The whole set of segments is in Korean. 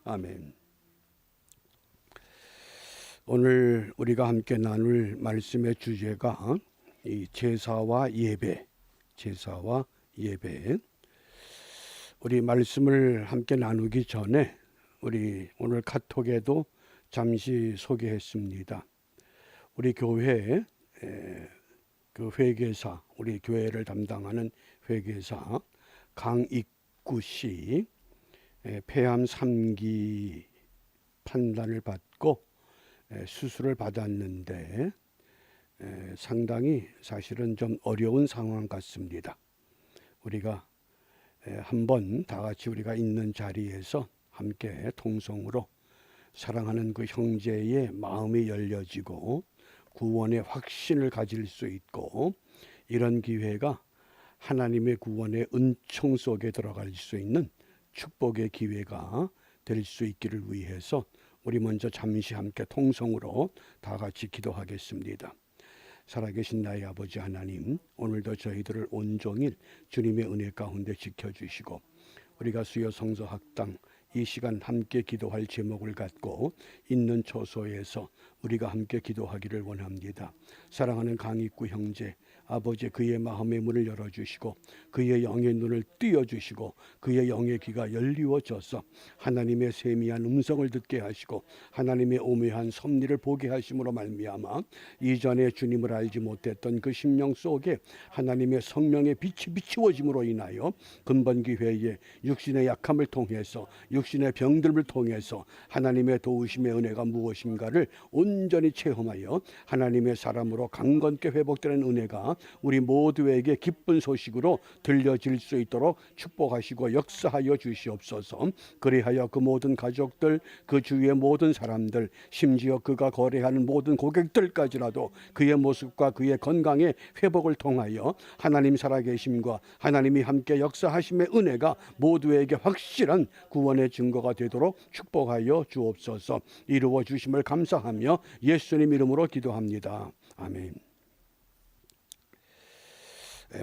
아멘. 오늘 우리가 함께 나눌 말씀의 주제가 이 제사와 예배, 제사와 예배. 우리 말씀을 함께 나누기 전에 우리 오늘 카톡에도 잠시 소개했습니다. 우리 교회 그 회계사, 우리 교회를 담당하는 회계사 강익구 씨 폐암 3기 판단을 받고 수술을 받았는데 상당히 사실은 좀 어려운 상황 같습니다. 우리가 한번 다 같이 우리가 있는 자리에서 함께 통성으로 사랑하는 그 형제의 마음이 열려지고 구원의 확신을 가질 수 있고, 이런 기회가 하나님의 구원의 은총 속에 들어갈 수 있는 축복의 기회가 될 수 있기를 위해서 우리 먼저 잠시 함께 통성으로 다 같이 기도하겠습니다. 살아계신 나의 아버지 하나님, 오늘도 저희들을 온종일 주님의 은혜 가운데 지켜주시고, 우리가 수요 성서 학당 이 시간 함께 기도할 제목을 갖고 있는 처소에서 우리가 함께 기도하기를 원합니다. 사랑하는 강익구 형제, 아버지 그의 마음의 문을 열어주시고 그의 영의 눈을 띄워주시고 그의 영의 귀가 열리워져서 하나님의 세미한 음성을 듣게 하시고 하나님의 오묘한 섭리를 보게 하심으로 말미암아 이전에 주님을 알지 못했던 그 심령 속에 하나님의 성령의 빛이 비추어짐으로 인하여 근본기회에 육신의 약함을 통해서, 육신의 병들을 통해서 하나님의 도우심의 은혜가 무엇인가를 온전히 체험하여 하나님의 사람으로 강건케 회복되는 은혜가 우리 모두에게 기쁜 소식으로 들려질 수 있도록 축복하시고 역사하여 주시옵소서. 그리하여 그 모든 가족들, 그 주위의 모든 사람들, 심지어 그가 거래하는 모든 고객들까지라도 그의 모습과 그의 건강의 회복을 통하여 하나님 살아계심과 하나님이 함께 역사하심의 은혜가 모두에게 확실한 구원의 증거가 되도록 축복하여 주옵소서. 이루어 주심을 감사하며 예수님 이름으로 기도합니다. 아멘.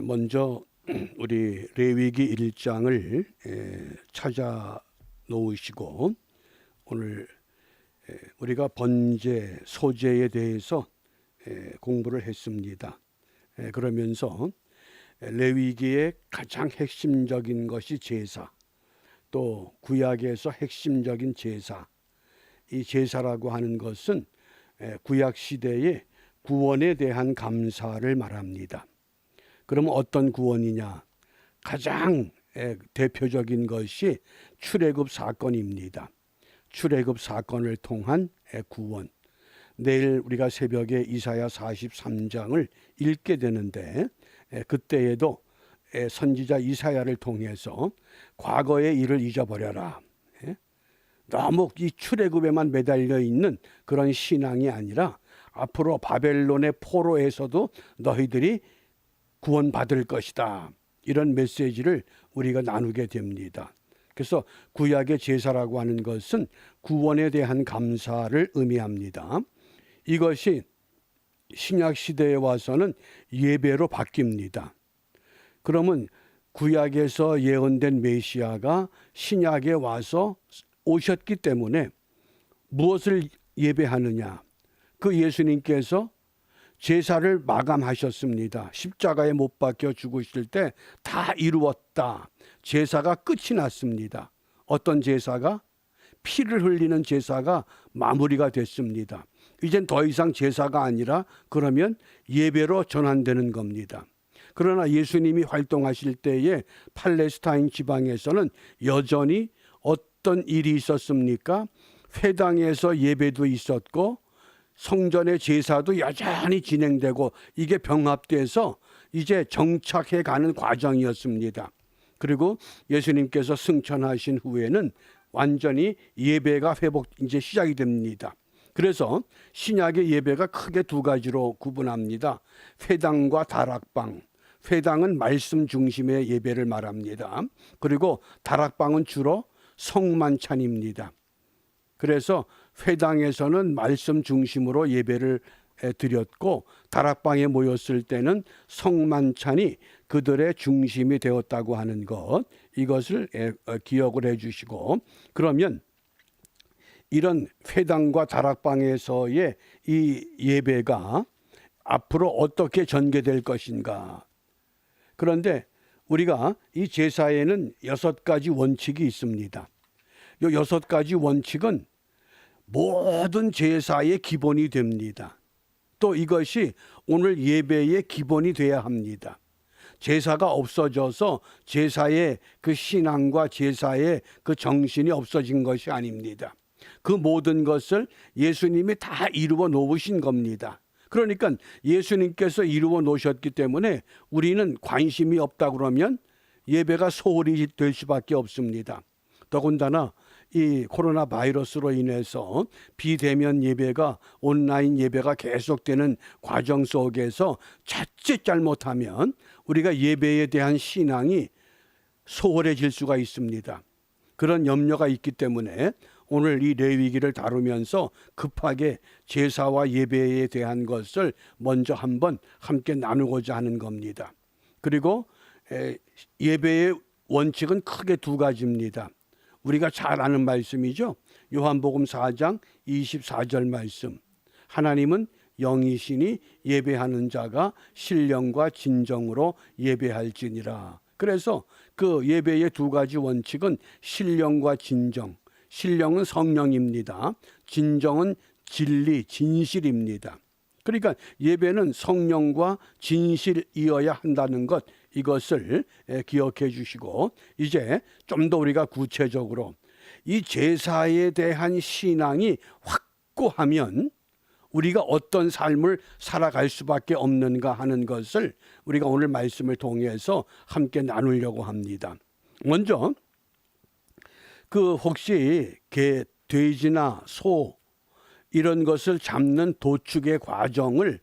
먼저 우리 레위기 1장을 찾아 놓으시고 오늘 우리가 번제, 소제에 대해서 공부를 했습니다. 그러면서 레위기의 가장 핵심적인 것이 제사, 또 구약에서 핵심적인 제사, 이 제사라고 하는 것은 구약 시대의 구원에 대한 감사를 말합니다. 그러면 어떤 구원이냐? 가장 대표적인 것이 출애굽 사건입니다. 출애굽 사건을 통한 구원. 내일 우리가 새벽에 이사야 43장을 읽게 되는데 그때에도 선지자 이사야를 통해서 과거의 일을 잊어버려라. 너무 이 출애굽에만 매달려 있는 그런 신앙이 아니라 앞으로 바벨론의 포로에서도 너희들이 구원받을 것이다. 이런 메시지를 우리가 나누게 됩니다. 그래서 구약의 제사라고 하는 것은 구원에 대한 감사를 의미합니다. 이것이 신약 시대에 와서는 예배로 바뀝니다. 그러면 구약에서 예언된 메시아가 신약에 와서 오셨기 때문에 무엇을 예배하느냐? 그 예수님께서 제사를 마감하셨습니다. 십자가에 못 박혀 죽으실 때 다 이루었다. 제사가 끝이 났습니다. 어떤 제사가? 피를 흘리는 제사가 마무리가 됐습니다. 이젠 더 이상 제사가 아니라 그러면 예배로 전환되는 겁니다. 그러나 예수님이 활동하실 때에 팔레스타인 지방에서는 여전히 어떤 일이 있었습니까? 회당에서 예배도 있었고 성전의 제사도 여전히 진행되고 이게 병합돼서 이제 정착해 가는 과정이었습니다. 그리고 예수님께서 승천하신 후에는 완전히 예배가 회복 이제 시작이 됩니다. 그래서 신약의 예배가 크게 두 가지로 구분합니다. 회당과 다락방. 회당은 말씀 중심의 예배를 말합니다. 그리고 다락방은 주로 성만찬입니다. 그래서 회당에서는 말씀 중심으로 예배를 드렸고 다락방에 모였을 때는 성만찬이 그들의 중심이 되었다고 하는 것, 이것을 기억을 해 주시고, 그러면 이런 회당과 다락방에서의 이 예배가 앞으로 어떻게 전개될 것인가. 그런데 우리가 이 제사에는 6가지 원칙이 있습니다. 이 6가지 원칙은 모든 제사의 기본이 됩니다. 또 이것이 오늘 예배의 기본이 돼야 합니다. 제사가 없어져서 제사의 그 신앙과 제사의 그 정신이 없어진 것이 아닙니다. 그 모든 것을 예수님이 다 이루어 놓으신 겁니다. 그러니까 예수님께서 이루어 놓으셨기 때문에 우리는 관심이 없다 그러면 예배가 소홀히 될 수밖에 없습니다. 더군다나 이 코로나 바이러스로 인해서 비대면 예배가 온라인 예배가 계속되는 과정 속에서 자칫 잘못하면 우리가 예배에 대한 신앙이 소홀해질 수가 있습니다. 그런 염려가 있기 때문에 오늘 이 레위기를 다루면서 급하게 제사와 예배에 대한 것을 먼저 한번 함께 나누고자 하는 겁니다. 그리고 예배의 원칙은 크게 2가지입니다. 우리가 잘 아는 말씀이죠. 요한복음 4장 24절 말씀. 하나님은 영이시니 예배하는 자가 신령과 진정으로 예배할지니라. 그래서 그 예배의 2가지 원칙은 신령과 진정. 신령은 성령입니다. 진정은 진리, 진실입니다. 그러니까 예배는 성령과 진실이어야 한다는 것, 이것을 기억해 주시고, 이제 좀 더 우리가 구체적으로 이 제사에 대한 신앙이 확고하면 우리가 어떤 삶을 살아갈 수밖에 없는가 하는 것을 우리가 오늘 말씀을 통해서 함께 나누려고 합니다. 먼저 그 혹시 개, 돼지나 소 이런 것을 잡는 도축의 과정을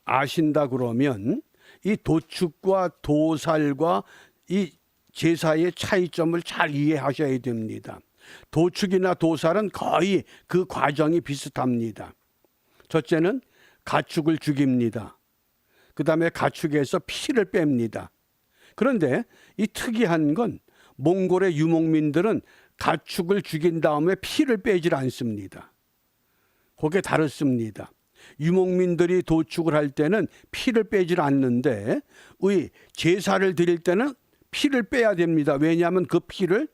아신다 그러면 이 도축과 도살과 이 제사의 차이점을 잘 이해하셔야 됩니다. 도축이나 도살은 거의 그 과정이 비슷합니다. 첫째는 가축을 죽입니다. 그 다음에 가축에서 피를 뺍니다. 그런데 이 특이한 건 몽골의 유목민들은 가축을 죽인 다음에 피를 빼질 않습니다. 그게 다릅니다. 유목민들이 도축을 할 때는 피를 빼질 않는데 의 제사를 드릴 때는 피를 빼야 됩니다. 왜냐하면 그 피를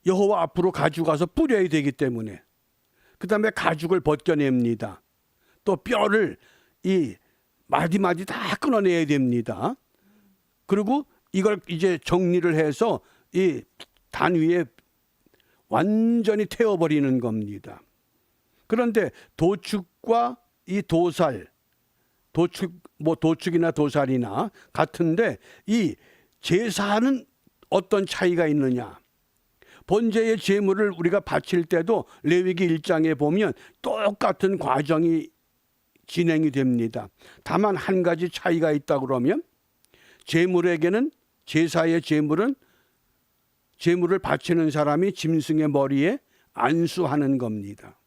여호와 앞으로 가져가서 뿌려야 되기 때문에. 그 다음에 가죽을 벗겨냅니다. 또 뼈를 이 마디마디 다 끊어내야 됩니다. 그리고 이걸 이제 정리를 해서 이 단 위에 완전히 태워버리는 겁니다. 그런데 도축과 이 도살, 도축이나 도살이나 같은데 이 제사는 어떤 차이가 있느냐? 번제의 제물을 우리가 바칠 때도 레위기 1장에 보면 똑같은 과정이 진행이 됩니다. 다만 한 가지 차이가 있다 그러면 제물에게는 제사의 제물은 제물을 바치는 사람이 짐승의 머리에 안수하는 겁니다.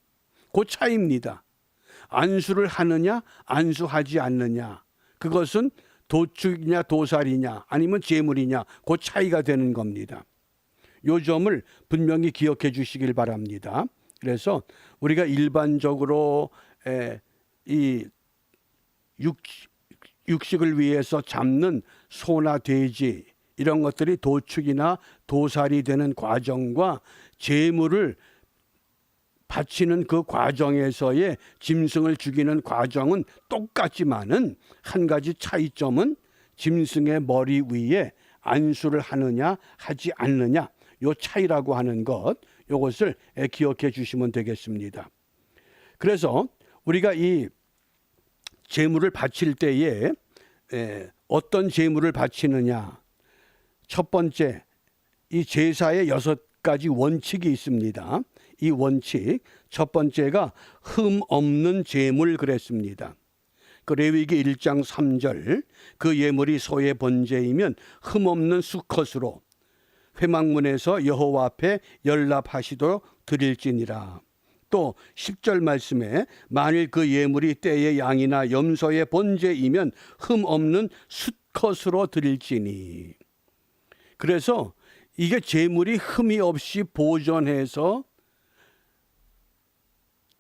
그 차이입니다. 안수를 하느냐 안수하지 않느냐, 그것은 도축이냐 도살이냐 아니면 제물이냐, 그 차이가 되는 겁니다. 요 점을 분명히 기억해 주시길 바랍니다. 그래서 우리가 일반적으로 이 육식을 위해서 잡는 소나 돼지 이런 것들이 도축이나 도살이 되는 과정과 제물을 바치는 그 과정에서의 짐승을 죽이는 과정은 똑같지만은 한 가지 차이점은 짐승의 머리 위에 안수를 하느냐 하지 않느냐, 요 차이라고 하는 것, 요것을 기억해 주시면 되겠습니다. 그래서 우리가 이 제물을 바칠 때에 어떤 제물을 바치느냐, 첫 번째 이 제사의 6가지 원칙이 있습니다. 이 원칙 첫 번째가 흠 없는 제물 그랬습니다. 그 레위기 1장 3절, 그 예물이 소의 번제이면 흠 없는 수컷으로 회막문에서 여호와 앞에 연락하시도록 드릴지니라. 또 10절 말씀에 만일 그 예물이 떼의 양이나 염소의 번제이면 흠 없는 수컷으로 드릴지니. 그래서 이게 재물이 흠이 없이 보존해서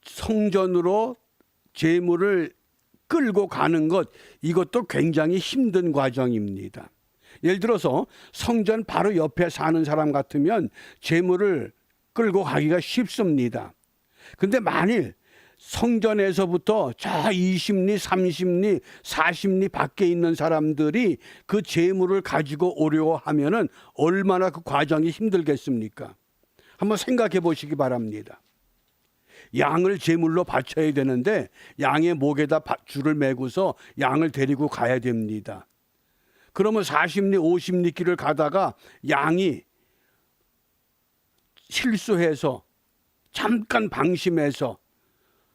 성전으로 재물을 끌고 가는 것, 이것도 굉장히 힘든 과정입니다. 예를 들어서 성전 바로 옆에 사는 사람 같으면 재물을 끌고 가기가 쉽습니다. 근데 만일 성전에서부터 저 20리, 30리, 40리 밖에 있는 사람들이 그 재물을 가지고 오려고 하면은 얼마나 그 과정이 힘들겠습니까? 한번 생각해 보시기 바랍니다. 양을 제물로 바쳐야 되는데 양의 목에다 줄을 매고서 양을 데리고 가야 됩니다. 그러면 40리, 50리 길을 가다가 양이 실수해서 잠깐 방심해서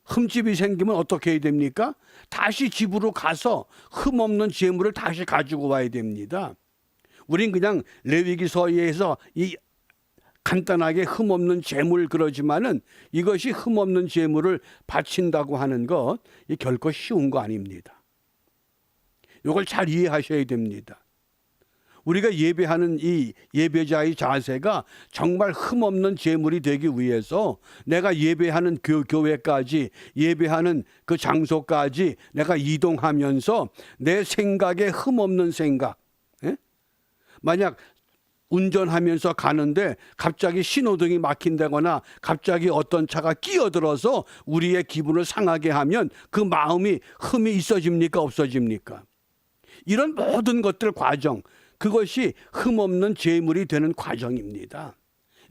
흠집이 생기면 어떻게 해야 됩니까? 다시 집으로 가서 흠없는 재물을 다시 가지고 와야 됩니다. 우린 그냥 레위기서에서 이 간단하게 흠없는 재물 그러지만은 이것이 흠없는 재물을 바친다고 하는 것, 이 결코 쉬운 거 아닙니다. 이걸 잘 이해하셔야 됩니다. 우리가 예배하는 이 예배자의 자세가 정말 흠없는 재물이 되기 위해서 내가 예배하는 교회까지, 예배하는 그 장소까지 내가 이동하면서 내 생각에 흠없는 생각, 만약 운전하면서 가는데 갑자기 신호등이 막힌다거나 갑자기 어떤 차가 끼어들어서 우리의 기분을 상하게 하면 그 마음이 흠이 있어집니까, 없어집니까? 이런 모든 것들 과정, 그것이 흠없는 재물이 되는 과정입니다.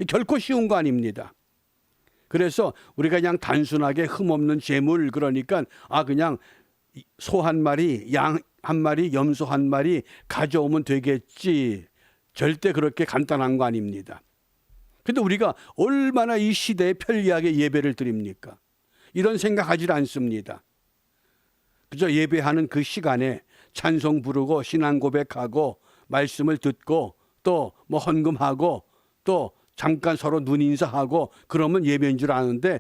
결코 쉬운 거 아닙니다. 그래서 우리가 그냥 단순하게 흠없는 재물, 그러니까 그냥 소 한 마리, 양 한 마리, 염소 한 마리 가져오면 되겠지, 절대 그렇게 간단한 거 아닙니다. 근데 우리가 얼마나 이 시대에 편리하게 예배를 드립니까? 이런 생각하지 않습니다. 그저 예배하는 그 시간에 찬송 부르고 신앙 고백하고 말씀을 듣고 또 뭐 헌금하고 또 잠깐 서로 눈인사하고 그러면 예배인 줄 아는데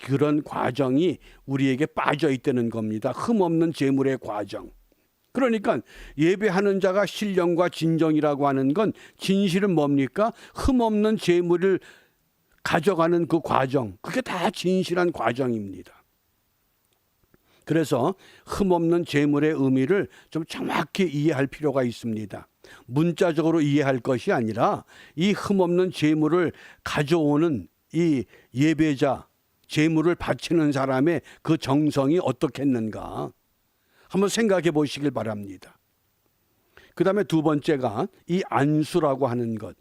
그런 과정이 우리에게 빠져 있다는 겁니다. 흠없는 재물의 과정. 그러니까 예배하는 자가 신령과 진정이라고 하는 건 진실은 뭡니까? 흠없는 재물을 가져가는 그 과정, 그게 다 진실한 과정입니다. 그래서 흠없는 재물의 의미를 좀 정확히 이해할 필요가 있습니다. 문자적으로 이해할 것이 아니라 이 흠없는 재물을 가져오는 이 예배자, 재물을 바치는 사람의 그 정성이 어떻겠는가 한번 생각해 보시길 바랍니다. 그 다음에 두 번째가 이 안수라고 하는 것.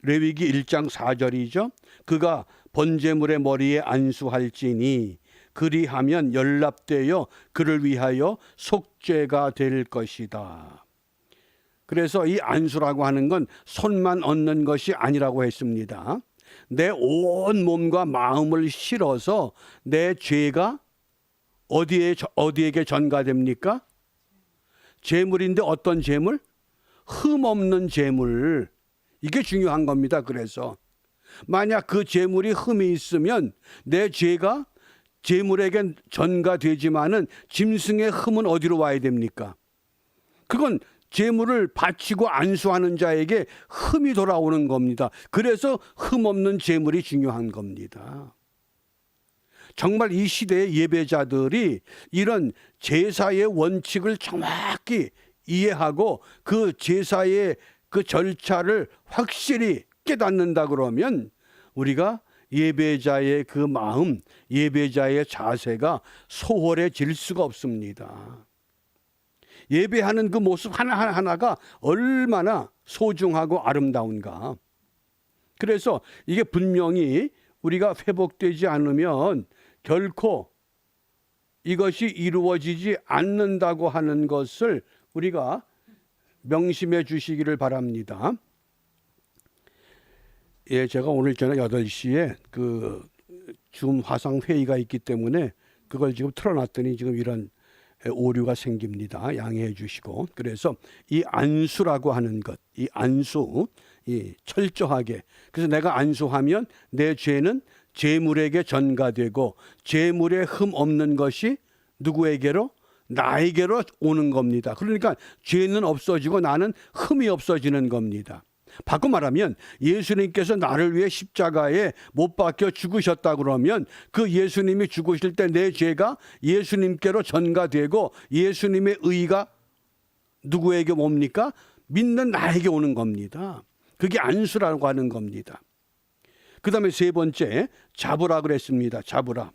레위기 1장 4절이죠. 그가 번제물의 머리에 안수할지니 그리하면 연락되어 그를 위하여 속죄가 될 것이다. 그래서 이 안수라고 하는 건 손만 얹는 것이 아니라고 했습니다. 내 온 몸과 마음을 실어서 내 죄가 어디에게 전가됩니까? 재물인데 어떤 재물? 흠없는 재물. 이게 중요한 겁니다. 그래서 만약 그 재물이 흠이 있으면 내 죄가 재물에게 전가되지만은 짐승의 흠은 어디로 와야 됩니까? 그건 재물을 바치고 안수하는 자에게 흠이 돌아오는 겁니다. 그래서 흠없는 재물이 중요한 겁니다. 정말 이 시대의 예배자들이 이런 제사의 원칙을 정확히 이해하고 그 제사의 그 절차를 확실히 깨닫는다 그러면 우리가 예배자의 그 마음, 예배자의 자세가 소홀해질 수가 없습니다. 예배하는 그 모습 하나하나가 얼마나 소중하고 아름다운가. 그래서 이게 분명히 우리가 회복되지 않으면 결코 이것이 이루어지지 않는다고 하는 것을 우리가 명심해 주시기를 바랍니다. 예, 제가 오늘 저녁 8시에 그 줌 화상 회의가 있기 때문에 그걸 지금 틀어놨더니 지금 이런 오류가 생깁니다. 양해해 주시고. 그래서 이 안수라고 하는 것, 이 안수, 이 철저하게. 그래서 내가 안수하면 내 죄는 재물에게 전가되고 재물에 흠 없는 것이 누구에게로? 나에게로 오는 겁니다. 그러니까 죄는 없어지고 나는 흠이 없어지는 겁니다. 바꿔 말하면 예수님께서 나를 위해 십자가에 못 박혀 죽으셨다 그러면 그 예수님이 죽으실 때 내 죄가 예수님께로 전가되고 예수님의 의가 누구에게 옵니까? 믿는 나에게 오는 겁니다. 그게 안수라고 하는 겁니다. 그 다음에 세 번째, 잡으라 그랬습니다. 잡으라.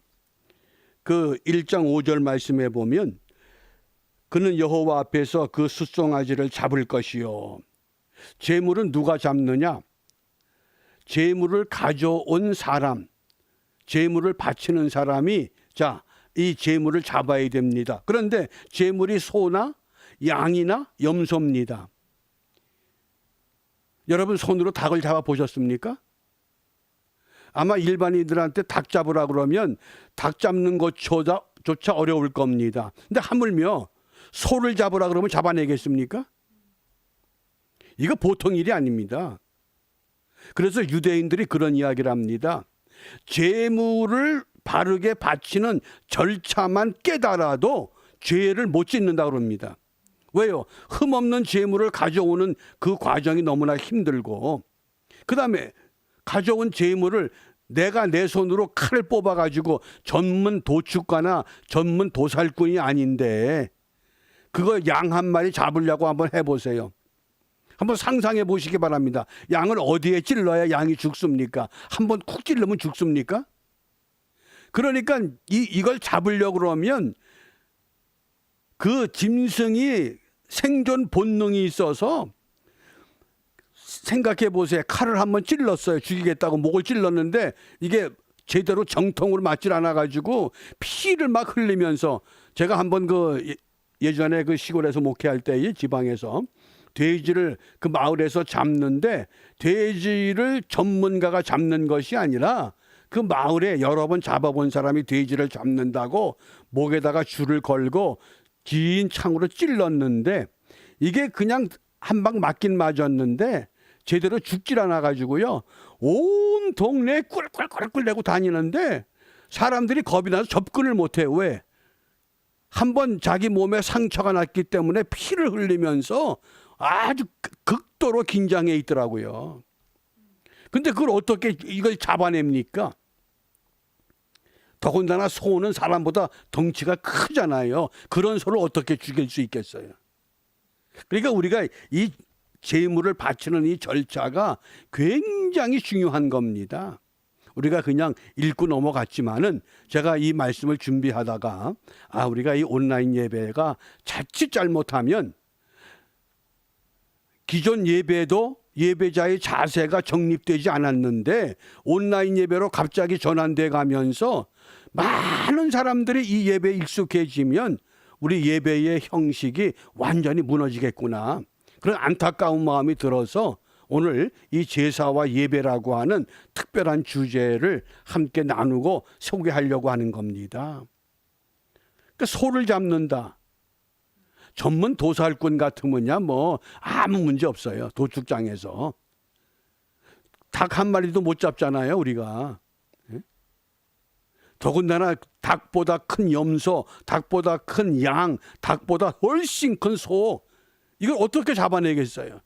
그 1장 5절 말씀에 보면 그는 여호와 앞에서 그 숫송아지를 잡을 것이요. 재물은 누가 잡느냐? 재물을 가져온 사람, 재물을 바치는 사람이 이 재물을 잡아야 됩니다. 그런데 재물이 소나 양이나 염소입니다. 여러분 손으로 닭을 잡아 보셨습니까? 아마 일반인들한테 닭 잡으라 그러면 닭 잡는 것조차 어려울 겁니다. 근데 하물며 소를 잡으라 그러면 잡아내겠습니까? 이거 보통 일이 아닙니다. 그래서 유대인들이 그런 이야기를 합니다. 재물을 바르게 바치는 절차만 깨달아도 죄를 못 짓는다고 합니다. 왜요? 흠없는 재물을 가져오는 그 과정이 너무나 힘들고, 그 다음에 가져온 재물을 내가 내 손으로 칼을 뽑아가지고 전문 도축가나 전문 도살꾼이 아닌데 그거 양 한 마리 잡으려고 한번 해보세요. 한번 상상해 보시기 바랍니다. 양을 어디에 찔러야 양이 죽습니까? 한번 쿡 찔르면 죽습니까? 그러니까 이걸 잡으려고 그러면 그 짐승이 생존 본능이 있어서, 생각해 보세요. 칼을 한번 찔렀어요. 죽이겠다고 목을 찔렀는데 이게 제대로 정통으로 맞질 않아 가지고 피를 막 흘리면서, 제가 한번 예전에 그 시골에서 목회할 때에 지방에서 돼지를 그 마을에서 잡는데, 돼지를 전문가가 잡는 것이 아니라 그 마을에 여러 번 잡아본 사람이 돼지를 잡는다고 목에다가 줄을 걸고 긴 창으로 찔렀는데 이게 그냥 한 방 맞긴 맞았는데 제대로 죽질 않아 가지고요, 온 동네에 꿀꿀꿀꿀 내고 다니는데 사람들이 겁이 나서 접근을 못해. 왜? 한번 자기 몸에 상처가 났기 때문에 피를 흘리면서 아주 극도로 긴장해 있더라고요. 근데 그걸 어떻게 이걸 잡아냅니까? 더군다나 소는 사람보다 덩치가 크잖아요. 그런 소를 어떻게 죽일 수 있겠어요? 그러니까 우리가 이 제물을 바치는 이 절차가 굉장히 중요한 겁니다. 우리가 그냥 읽고 넘어갔지만은 제가 이 말씀을 준비하다가 우리가 이 온라인 예배가 자칫 잘못하면 기존 예배도 예배자의 자세가 정립되지 않았는데 온라인 예배로 갑자기 전환돼 가면서 많은 사람들이 이 예배에 익숙해지면 우리 예배의 형식이 완전히 무너지겠구나, 그런 안타까운 마음이 들어서 오늘 이 제사와 예배라고 하는 특별한 주제를 함께 나누고 소개하려고 하는 겁니다. 그러니까 소를 잡는다. 전문 도살꾼 같으면야 뭐 아무 문제 없어요. 도축장에서 닭 한 마리도 못 잡잖아요, 우리가. 더군다나 닭보다 큰 염소, 닭보다 큰 양, 닭보다 훨씬 큰 소, 이걸 어떻게 잡아내겠어요?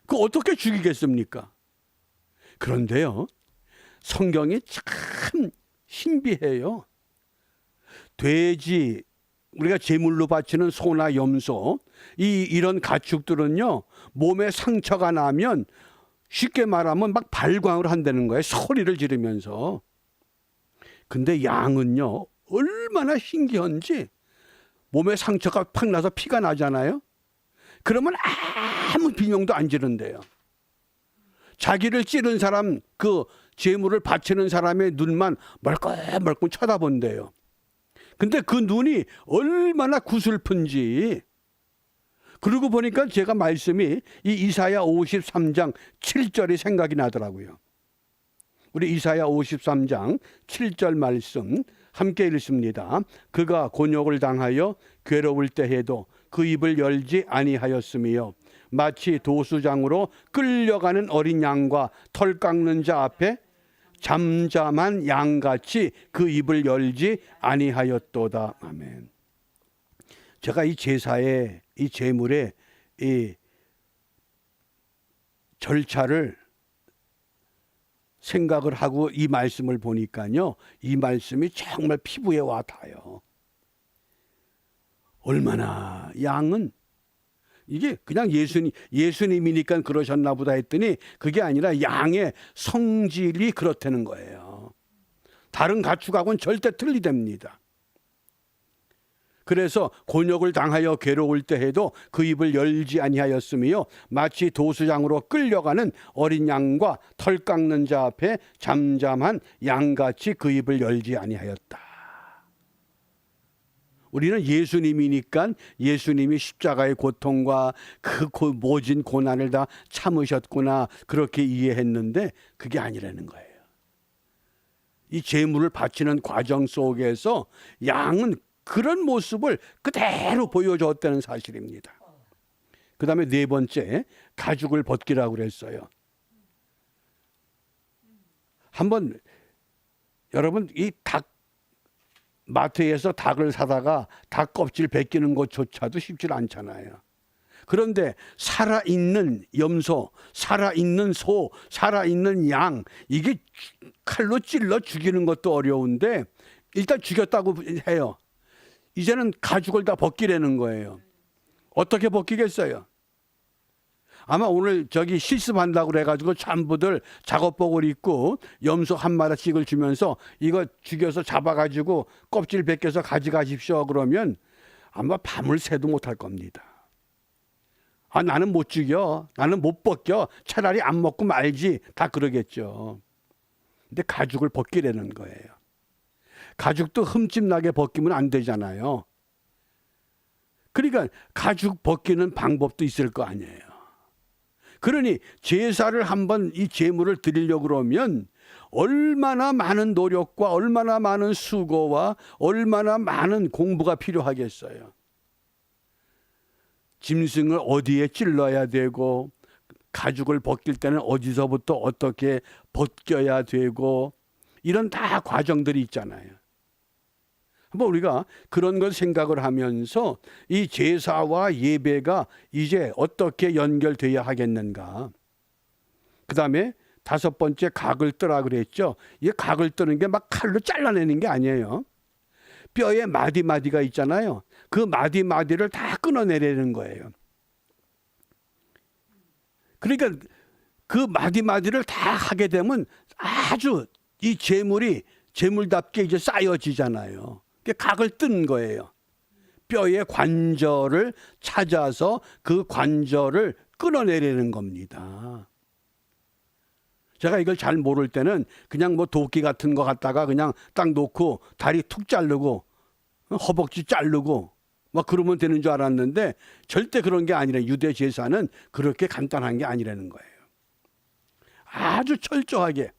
그거 어떻게 죽이겠습니까? 그런데요, 성경이 참 신비해요. 돼지, 우리가 제물로 바치는 소나 염소, 이런 가축들은요, 몸에 상처가 나면 쉽게 말하면 막 발광을 한다는 거예요. 소리를 지르면서. 근데 양은요, 얼마나 신기한지, 몸에 상처가 팍 나서 피가 나잖아요. 그러면 아무 비명도 안 지른대요. 자기를 찌른 사람, 그 제물을 바치는 사람의 눈만 멀끔멀끔 쳐다본대요. 근데 그 눈이 얼마나 구슬픈지. 그러고 보니까 제가 말씀이 이 이사야 53장 7절이 생각이 나더라고요. 우리 이사야 53장 7절 말씀 함께 읽습니다. 그가 곤욕을 당하여 괴로울 때에도 그 입을 열지 아니하였으며 마치 도수장으로 끌려가는 어린 양과 털 깎는 자 앞에 잠잠한 양같이 그 입을 열지 아니하였도다. 아멘. 제가 이 제사에, 이 제물에 이 절차를 생각을 하고 이 말씀을 보니까요, 이 말씀이 정말 피부에 와 닿아요. 얼마나 양은 이게 그냥 예수님이니까 그러셨나 보다 했더니 그게 아니라 양의 성질이 그렇다는 거예요. 다른 가축하고는 절대 틀리답니다. 그래서 곤욕을 당하여 괴로울 때에도 그 입을 열지 아니하였으며 마치 도수장으로 끌려가는 어린 양과 털 깎는 자 앞에 잠잠한 양같이 그 입을 열지 아니하였다. 우리는 예수님이니까 예수님이 십자가의 고통과 그 모진 고난을 다 참으셨구나 그렇게 이해했는데 그게 아니라는 거예요. 이 제물을 바치는 과정 속에서 양은 그런 모습을 그대로 보여줬다는 사실입니다. 그 다음에 네 번째, 가죽을 벗기라고 그랬어요. 한번 여러분 이 닭 마트에서 닭을 사다가 닭 껍질 벗기는 것조차도 쉽지 않잖아요. 그런데 살아있는 염소, 살아있는 소, 살아있는 양, 이게 칼로 찔러 죽이는 것도 어려운데 일단 죽였다고 해요. 이제는 가죽을 다 벗기라는 거예요. 어떻게 벗기겠어요? 아마 오늘 저기 실습한다고 그래가지고 전부들 작업복을 입고 염소 한 마리씩을 주면서 이거 죽여서 잡아가지고 껍질 벗겨서 가져가십시오 그러면 아마 밤을 새도 못할 겁니다. 아, 나는 못 죽여, 나는 못 벗겨, 차라리 안 먹고 말지, 다 그러겠죠. 근데 가죽을 벗기라는 거예요. 가죽도 흠집나게 벗기면 안 되잖아요. 그러니까 가죽 벗기는 방법도 있을 거 아니에요. 그러니 제사를 한번 이 제물을 드리려고 그러면 얼마나 많은 노력과 얼마나 많은 수고와 얼마나 많은 공부가 필요하겠어요. 짐승을 어디에 찔러야 되고 가죽을 벗길 때는 어디서부터 어떻게 벗겨야 되고 이런 다 과정들이 있잖아요. 한번 우리가 그런 걸 생각을 하면서 이 제사와 예배가 이제 어떻게 연결돼야 하겠는가. 그 다음에 다섯 번째 각을 뜨라 그랬죠. 이 각을 뜨는 게 막 칼로 잘라내는 게 아니에요. 뼈에 마디마디가 있잖아요. 그 마디마디를 다 끊어내려는 거예요. 그러니까 그 마디마디를 다 하게 되면 아주 이 제물이 제물답게 이제 쌓여지잖아요. 각을 뜬 거예요. 뼈의 관절을 찾아서 그 관절을 끊어내려는 겁니다. 제가 이걸 잘 모를 때는 그냥 뭐 도끼 같은 거 갖다가 그냥 딱 놓고 다리 툭 자르고 허벅지 자르고 막 그러면 되는 줄 알았는데 절대 그런 게 아니라 유대 제사는 그렇게 간단한 게 아니라는 거예요. 아주 철저하게.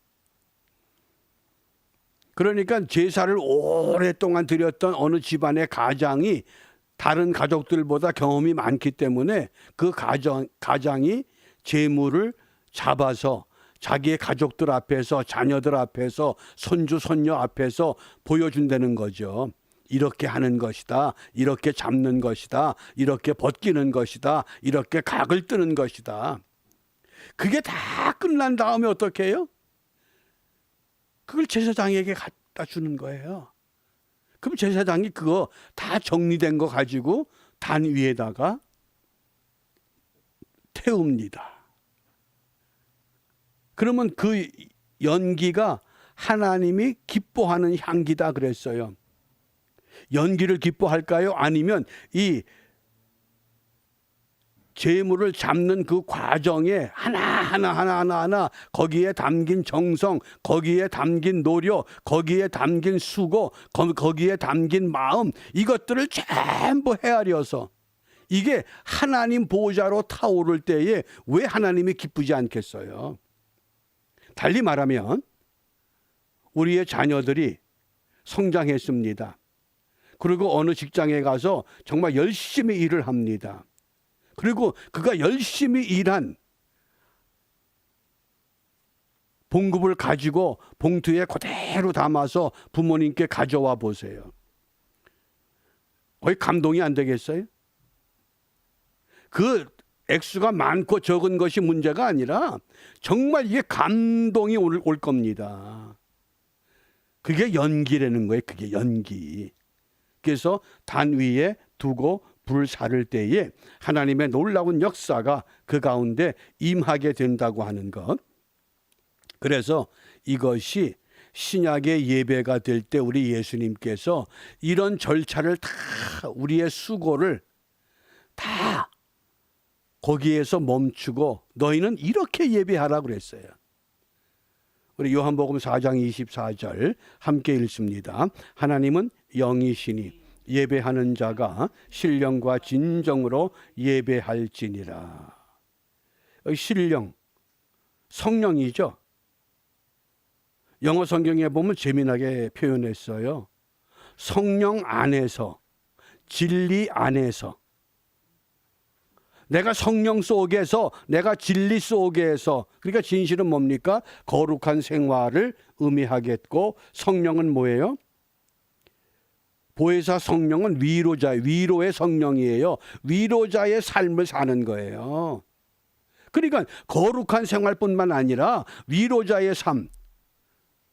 그러니까 제사를 오랫동안 드렸던 어느 집안의 가장이 다른 가족들보다 경험이 많기 때문에 그 가장이 제물을 잡아서 자기의 가족들 앞에서 자녀들 앞에서 손주 손녀 앞에서 보여준다는 거죠. 이렇게 하는 것이다. 이렇게 잡는 것이다. 이렇게 벗기는 것이다. 이렇게 각을 뜨는 것이다. 그게 다 끝난 다음에 어떻게 해요? 그걸 제사장에게 갖다 주는 거예요. 그럼 제사장이 그거 다 정리된 거 가지고 단 위에다가 태웁니다. 그러면 그 연기가 하나님이 기뻐하는 향기다 그랬어요. 연기를 기뻐할까요? 아니면 이 제물을 잡는 그 과정에 하나 거기에 담긴 정성, 거기에 담긴 노력, 거기에 담긴 수고, 거기에 담긴 마음, 이것들을 전부 헤아려서 이게 하나님 보좌로 타오를 때에 왜 하나님이 기쁘지 않겠어요? 달리 말하면 우리의 자녀들이 성장했습니다. 그리고 어느 직장에 가서 정말 열심히 일을 합니다. 그리고 그가 열심히 일한 봉급을 가지고 봉투에 그대로 담아서 부모님께 가져와 보세요. 거의 감동이 안 되겠어요? 그 액수가 많고 적은 것이 문제가 아니라 정말 이게 감동이 올 겁니다. 그게 연기라는 거예요. 그게 연기. 그래서 단 위에 두고 불 사를 때에 하나님의 놀라운 역사가 그 가운데 임하게 된다고 하는 것. 그래서 이것이 신약의 예배가 될 때 우리 예수님께서 이런 절차를 다 우리의 수고를 다 거기에서 멈추고 너희는 이렇게 예배하라고 그랬어요. 우리 요한복음 4장 24절 함께 읽습니다. 하나님은 영이시니 예배하는 자가 신령과 진정으로 예배할지니라. 신령, 성령이죠. 영어 성경에 보면 재미나게 표현했어요. 성령 안에서, 진리 안에서. 내가 성령 속에서, 내가 진리 속에서. 그러니까 진실은 뭡니까? 거룩한 생활을 의미하겠고, 성령은 뭐예요? 보혜사 성령은 위로의 성령이에요. 위로자의 삶을 사는 거예요. 그러니까 거룩한 생활뿐만 아니라 위로자의 삶,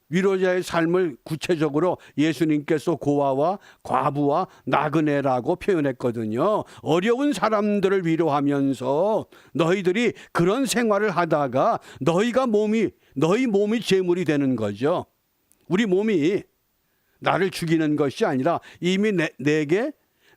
위로자의 삶을 구체적으로 예수님께서 고아와 과부와 나그네라고 표현했거든요. 어려운 사람들을 위로하면서 너희들이 그런 생활을 하다가 너희 몸이 제물이 되는 거죠. 우리 몸이 나를 죽이는 것이 아니라 이미 내게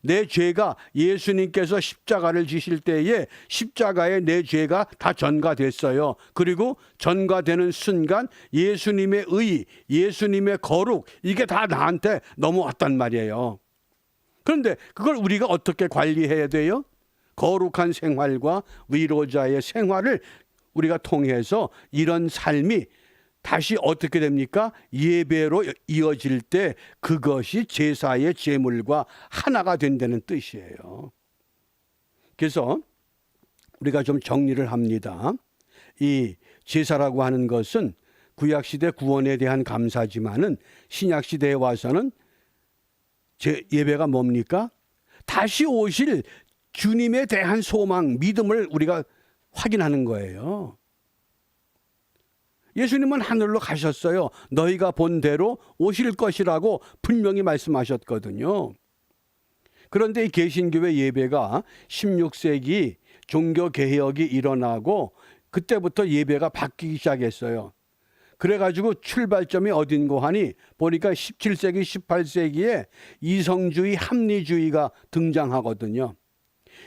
내 죄가 예수님께서 십자가를 지실 때에 십자가에 내 죄가 다 전가됐어요. 그리고 전가되는 순간 예수님의 의, 예수님의 거룩, 이게 다 나한테 넘어왔단 말이에요. 그런데 그걸 우리가 어떻게 관리해야 돼요? 거룩한 생활과 위로자의 생활을 우리가 통해서 이런 삶이 다시 어떻게 됩니까? 예배로 이어질 때 그것이 제사의 제물과 하나가 된다는 뜻이에요. 그래서 우리가 좀 정리를 합니다. 이 제사라고 하는 것은 구약시대 구원에 대한 감사지만은 신약시대에 와서는 예배가 뭡니까? 다시 오실 주님에 대한 소망, 믿음을 우리가 확인하는 거예요. 예수님은 하늘로 가셨어요. 너희가 본 대로 오실 것이라고 분명히 말씀하셨거든요. 그런데 이 개신교회 예배가 16세기 종교개혁이 일어나고 그때부터 예배가 바뀌기 시작했어요. 그래가지고 출발점이 어딘고 하니 보니까 17세기, 18세기에 이성주의, 합리주의가 등장하거든요.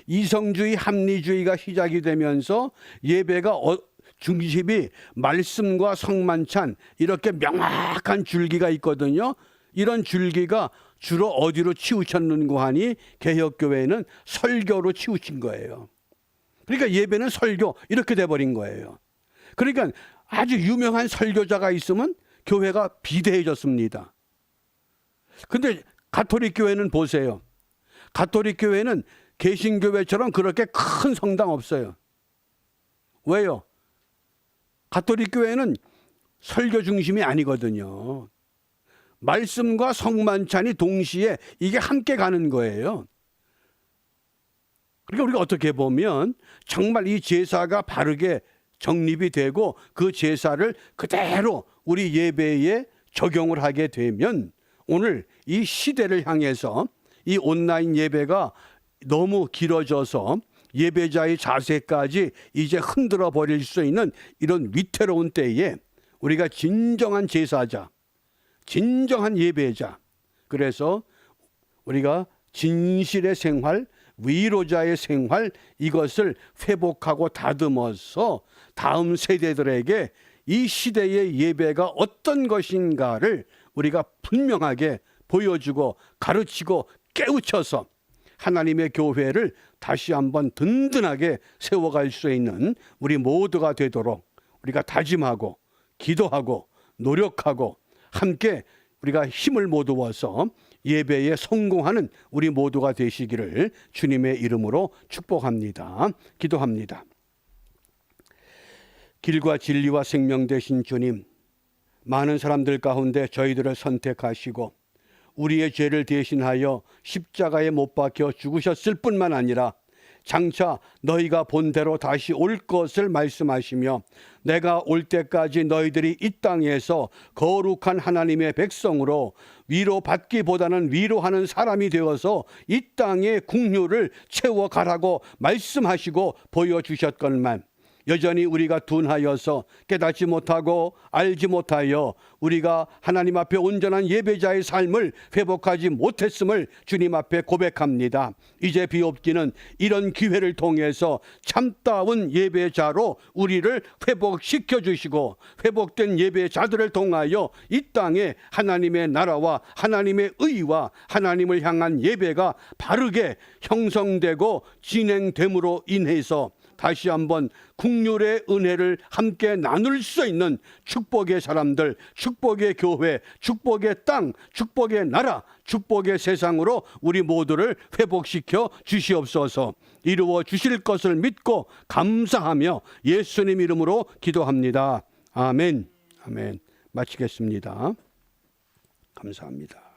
이성주의, 합리주의가 시작이 되면서 예배가 중심이 말씀과 성만찬 이렇게 명확한 줄기가 있거든요. 이런 줄기가 주로 어디로 치우쳤는고 하니 개혁교회는 설교로 치우친 거예요. 그러니까 예배는 설교 이렇게 돼버린 거예요. 그러니까 아주 유명한 설교자가 있으면 교회가 비대해졌습니다. 근데 가톨릭 교회는 보세요. 가톨릭 교회는 개신교회처럼 그렇게 큰 성당 없어요. 왜요? 가톨릭 교회는 설교 중심이 아니거든요. 말씀과 성만찬이 동시에 이게 함께 가는 거예요. 그러니까 우리가 어떻게 보면 정말 이 제사가 바르게 정립이 되고 그 제사를 그대로 우리 예배에 적용을 하게 되면 오늘 이 시대를 향해서 이 온라인 예배가 너무 길어져서 예배자의 자세까지 이제 흔들어 버릴 수 있는 이런 위태로운 때에 우리가 진정한 제사자, 진정한 예배자, 그래서 우리가 진실의 생활, 위로자의 생활, 이것을 회복하고 다듬어서 다음 세대들에게 이 시대의 예배가 어떤 것인가를 우리가 분명하게 보여주고 가르치고 깨우쳐서 하나님의 교회를 다시 한번 든든하게 세워갈 수 있는 우리 모두가 되도록 우리가 다짐하고 기도하고 노력하고 함께 우리가 힘을 모두어서 예배에 성공하는 우리 모두가 되시기를 주님의 이름으로 축복합니다. 기도합니다. 길과 진리와 생명 되신 주님, 많은 사람들 가운데 저희들을 선택하시고 우리의 죄를 대신하여 십자가에 못 박혀 죽으셨을 뿐만 아니라 장차 너희가 본대로 다시 올 것을 말씀하시며 내가 올 때까지 너희들이 이 땅에서 거룩한 하나님의 백성으로 위로받기보다는 위로하는 사람이 되어서 이 땅의 국류를 채워가라고 말씀하시고 보여주셨건만 여전히 우리가 둔하여서 깨닫지 못하고 알지 못하여 우리가 하나님 앞에 온전한 예배자의 삶을 회복하지 못했음을 주님 앞에 고백합니다. 이제 비옵기는 이런 기회를 통해서 참다운 예배자로 우리를 회복시켜 주시고 회복된 예배자들을 통하여 이 땅에 하나님의 나라와 하나님의 의와 하나님을 향한 예배가 바르게 형성되고 진행됨으로 인해서 다시 한번 국률의 은혜를 함께 나눌 수 있는 축복의 사람들, 축복의 교회, 축복의 땅, 축복의 나라, 축복의 세상으로 우리 모두를 회복시켜 주시옵소서. 이루어 주실 것을 믿고 감사하며 예수님 이름으로 기도합니다. 아멘. 아멘. 마치겠습니다. 감사합니다.